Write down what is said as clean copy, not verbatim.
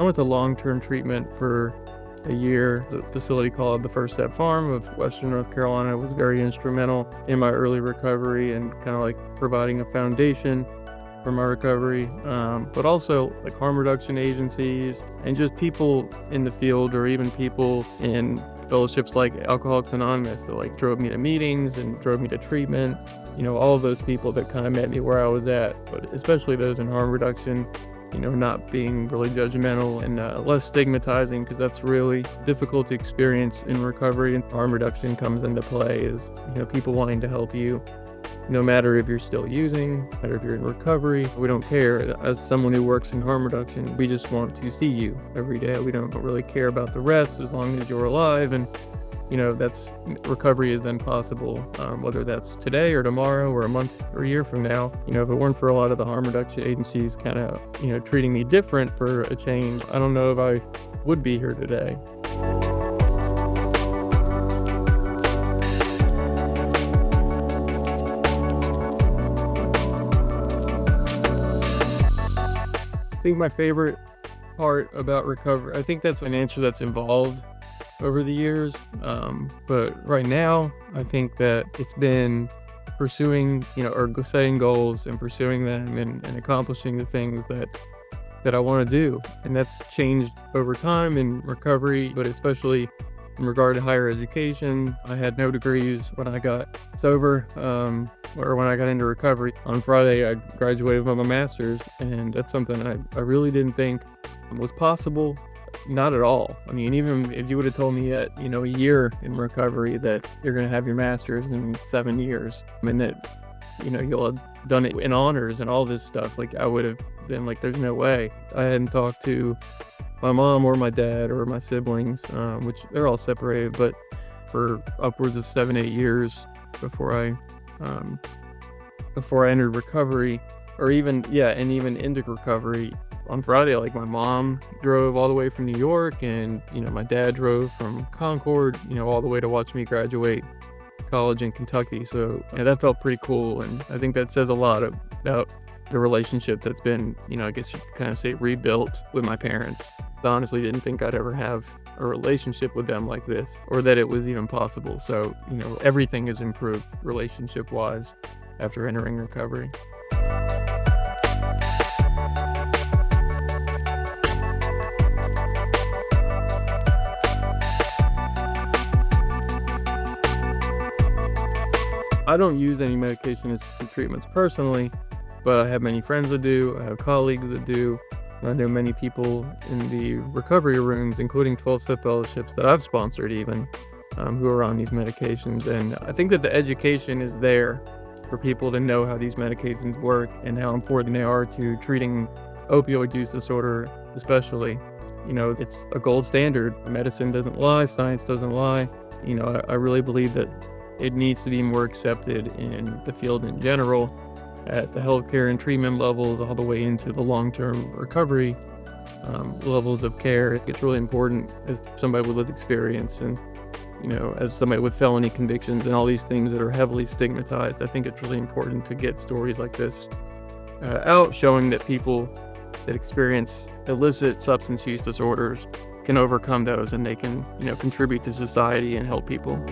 went to long-term treatment for a year. The facility called the First Step Farm of Western North Carolina was very instrumental in my early recovery and kind of like providing a foundation for my recovery, but also like harm reduction agencies and just people in the field, or even people in fellowships like Alcoholics Anonymous that like drove me to meetings and drove me to treatment. All of those people that kind of met me where I was at, but especially those in harm reduction, not being really judgmental and less stigmatizing, because that's really difficult to experience in recovery. And harm reduction comes into play is, people wanting to help you, no matter if you're still using, no matter if you're in recovery. We don't care. As someone who works in harm reduction, we just want to see you every day. We don't really care about the rest as long as you're alive. And that's recovery is then possible, whether that's today or tomorrow or a month or a year from now. If it weren't for a lot of the harm reduction agencies kind of, treating me different for a change, I don't know if I would be here today. I think my favorite part about recovery, I think that's an answer that's evolved over the years, but right now I think that it's been pursuing, or setting goals and pursuing them and accomplishing the things that I want to do. And that's changed over time in recovery, but especially in regard to higher education. I had no degrees when I got sober, or when I got into recovery. On Friday, I graduated with my master's, and that's something I really didn't think was possible. Not at all. I mean, even if you would have told me at, a year in recovery that you're going to have your master's in 7 years, and that, you'll have done it in honors and all this stuff, like I would have been like, there's no way. I hadn't talked to my mom or my dad or my siblings, which they're all separated, but for upwards of 7-8 years before I entered recovery, or even into recovery. On Friday, like my mom drove all the way from New York, and my dad drove from Concord, all the way to watch me graduate college in Kentucky. So that felt pretty cool, and I think that says a lot about the relationship that's been, I guess you could kind of say, rebuilt with my parents. I honestly didn't think I'd ever have a relationship with them like this, or that it was even possible. So everything has improved relationship-wise after entering recovery. I don't use any medication-assisted treatments personally, but I have many friends that do. I have colleagues that do. I know many people in the recovery rooms, including 12-step fellowships that I've sponsored even, who are on these medications. And I think that the education is there for people to know how these medications work and how important they are to treating opioid use disorder especially. It's a gold standard. Medicine doesn't lie, science doesn't lie. I really believe that it needs to be more accepted in the field in general, at the healthcare and treatment levels, all the way into the long-term recovery levels of care. It's really important as somebody with lived experience and, as somebody with felony convictions and all these things that are heavily stigmatized. I think it's really important to get stories like this out, showing that people that experience illicit substance use disorders can overcome those, and they can, contribute to society and help people.